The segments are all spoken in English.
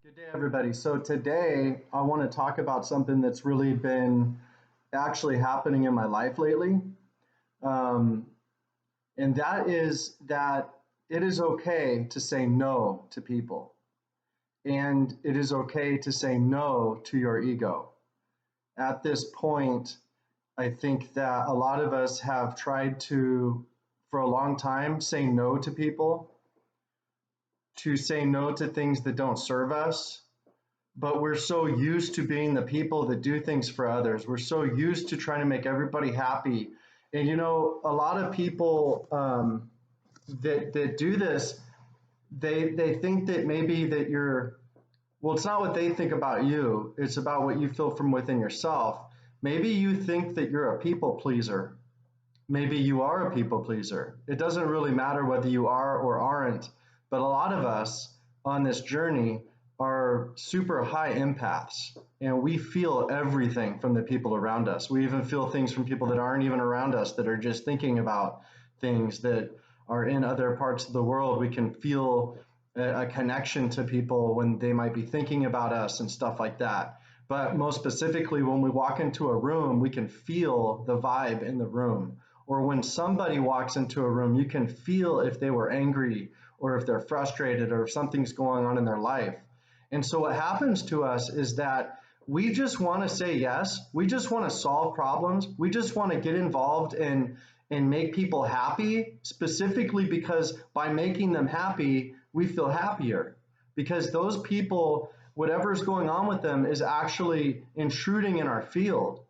Good day, everybody. So today I want to talk about something that's really been actually happening in my life lately. Um, and that is that it is okay to say no to people. And it is okay to say no to your ego. At this point, I think that a lot of us have tried to, for a long time, say no to people, to say no to things that don't serve us, but we're so used to being the people that do things for others. We're so used to trying to make everybody happy. And a lot of people that do this, they think that maybe that you're, well, it's not what they think about you. It's about what you feel from within yourself. Maybe you think that you're a people pleaser. Maybe you are a people pleaser. It doesn't really matter whether you are or aren't, but a lot of us on this journey are super high empaths, and we feel everything from the people around us. We even feel things from people that aren't even around us, that are just thinking about things that are in other parts of the world. We can feel a connection to people when they might be thinking about us and stuff like that. But most specifically, when we walk into a room, we can feel the vibe in the room. Or when somebody walks into a room, you can feel if they were angry or if they're frustrated or if something's going on in their life. And so what happens to us is that we just want to say yes. We just want to solve problems. We just want to get involved and make people happy, specifically because by making them happy, we feel happier. Because those people, whatever's going on with them is actually intruding in our field,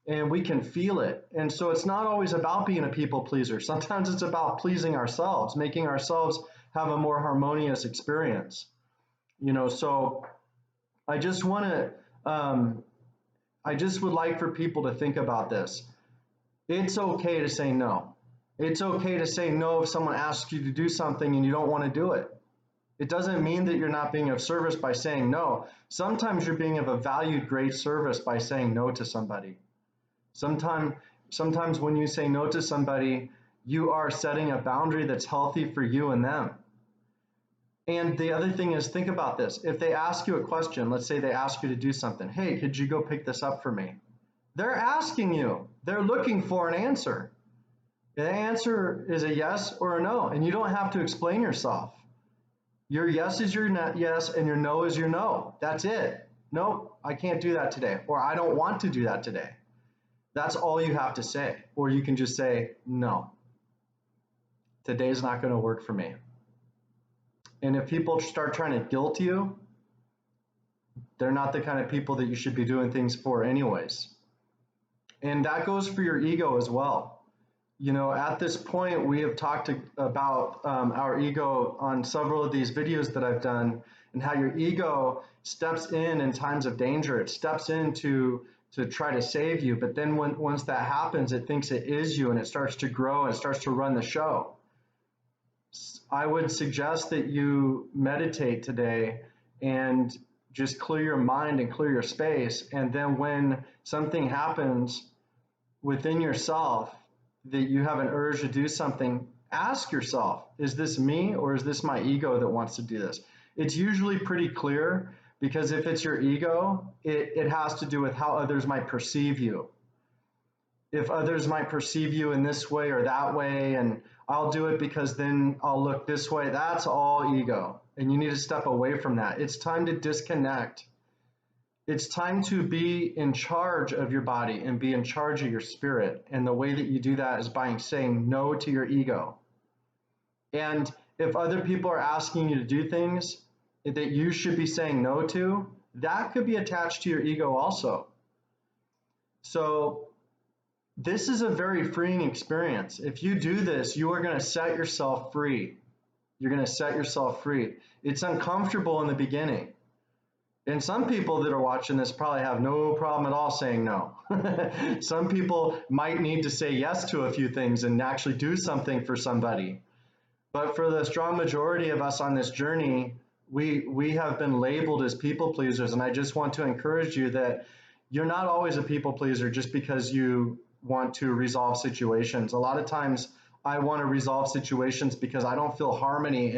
and we can feel it. And so it's not always about being a people pleaser. Sometimes it's about pleasing ourselves, making ourselves have a more harmonious experience. So I just want to, I just would like for people to think about this. It's okay to say no. It's okay to say no if someone asks you to do something and you don't want to do it. It doesn't mean that you're not being of service by saying no. Sometimes you're being of a valued great service by saying no to somebody. Sometimes when you say no to somebody, you are setting a boundary that's healthy for you and them. And the other thing is, think about this. If they ask you a question, let's say they ask you to do something. Hey, could you go pick this up for me? They're asking you. They're looking for an answer. The answer is a yes or a no, and you don't have to explain yourself. Your yes is your yes, and your no is your no. That's it. Nope, I can't do that today, or I don't want to do that today. That's all you have to say. Or you can just say, no, today's not going to work for me. And if people start trying to guilt you, they're not the kind of people that you should be doing things for anyways. And that goes for your ego as well. At this point, we have talked about our ego on several of these videos that I've done, and how your ego steps in times of danger. It steps in to try to save you. But then once that happens, it thinks it is you, and it starts to grow and it starts to run the show. I would suggest that you meditate today and just clear your mind and clear your space. And then when something happens within yourself that you have an urge to do something, ask yourself, is this me or is this my ego that wants to do this? It's usually pretty clear, because if it's your ego, it has to do with how others might perceive you. If others might perceive you in this way or that way, and I'll do it because then I'll look this way, that's all ego. And you need to step away from that. It's time to disconnect. It's time to be in charge of your body and be in charge of your spirit. And the way that you do that is by saying no to your ego. And if other people are asking you to do things that you should be saying no to, that could be attached to your ego also. So this is a very freeing experience. If you do this, you are going to set yourself free. You're going to set yourself free. It's uncomfortable in the beginning. And some people that are watching this probably have no problem at all saying no. Some people might need to say yes to a few things and actually do something for somebody. But for the strong majority of us on this journey, we have been labeled as people pleasers. And I just want to encourage you that you're not always a people pleaser just because you want to resolve situations. A lot of times I want to resolve situations because I don't feel harmony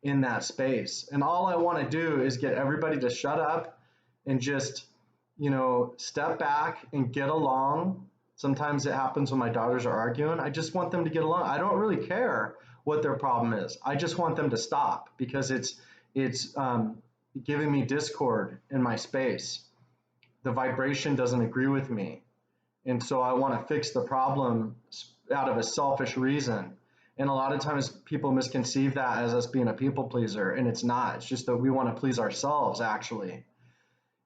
in that space. And all I want to do is get everybody to shut up and just, step back and get along. Sometimes it happens when my daughters are arguing. I just want them to get along. I don't really care what their problem is. I just want them to stop because it's giving me discord in my space. The vibration doesn't agree with me. And so I want to fix the problem out of a selfish reason. And a lot of times people misconceive that as us being a people pleaser, and it's not. It's just that we want to please ourselves, actually.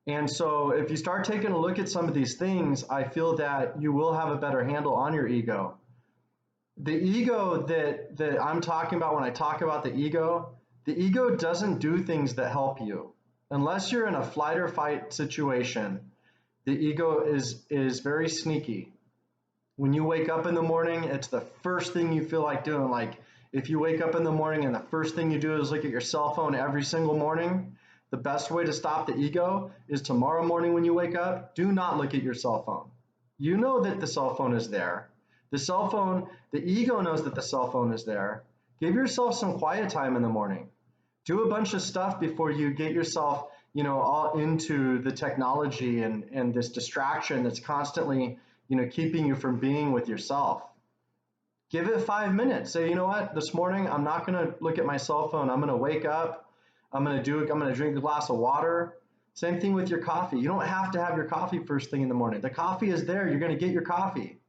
And so if you start taking a look at some of these things, I feel that you will have a better handle on your ego. The ego that I'm talking about when I talk about the ego doesn't do things that help you. Unless you're in a flight or fight situation, the ego is very sneaky. When you wake up in the morning, it's the first thing you feel like doing. Like if you wake up in the morning and the first thing you do is look at your cell phone every single morning, the best way to stop the ego is tomorrow morning when you wake up, do not look at your cell phone. You know that the cell phone is there. The ego knows that the cell phone is there. Give yourself some quiet time in the morning. Do a bunch of stuff before you get yourself, all into the technology and this distraction that's constantly, keeping you from being with yourself. Give it 5 minutes. Say, you know what, this morning I'm not going to look at my cell phone. I'm going to wake up. I'm going to drink a glass of water. Same thing with your coffee. You don't have to have your coffee first thing in the morning. The coffee is there. You're going to get your coffee.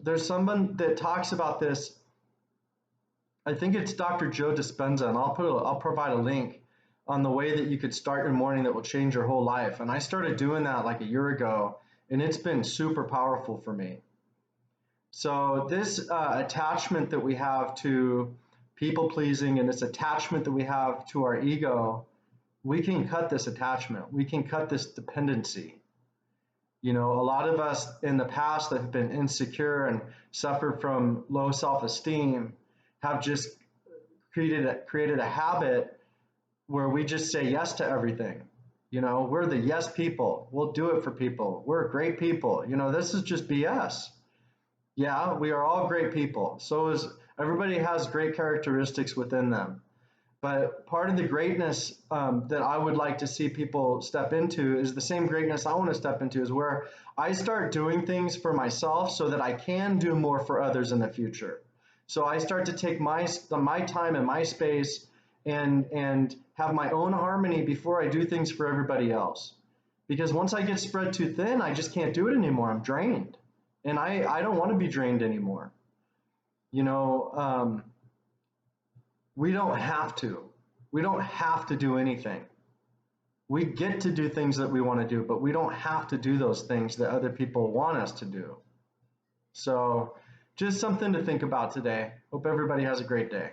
There's someone that talks about this. I think it's Dr. Joe Dispenza, and I'll provide a link on the way that you could start your morning that will change your whole life. And I started doing that like a year ago, and it's been super powerful for me. So this attachment that we have to people pleasing and this attachment that we have to our ego, we can cut this attachment. We can cut this dependency. A lot of us in the past that have been insecure and suffered from low self-esteem have just created a habit where we just say yes to everything. We're the yes people. We'll do it for people. We're great people. This is just BS. Yeah, we are all great people. So is everybody has great characteristics within them. But part of the greatness that I would like to see people step into is the same greatness I want to step into, is where I start doing things for myself so that I can do more for others in the future. So I start to take my time and my space and have my own harmony before I do things for everybody else. Because once I get spread too thin, I just can't do it anymore. I'm drained. And I don't want to be drained anymore. We don't have to. We don't have to do anything. We get to do things that we want to do, but we don't have to do those things that other people want us to do. So just something to think about today. Hope everybody has a great day.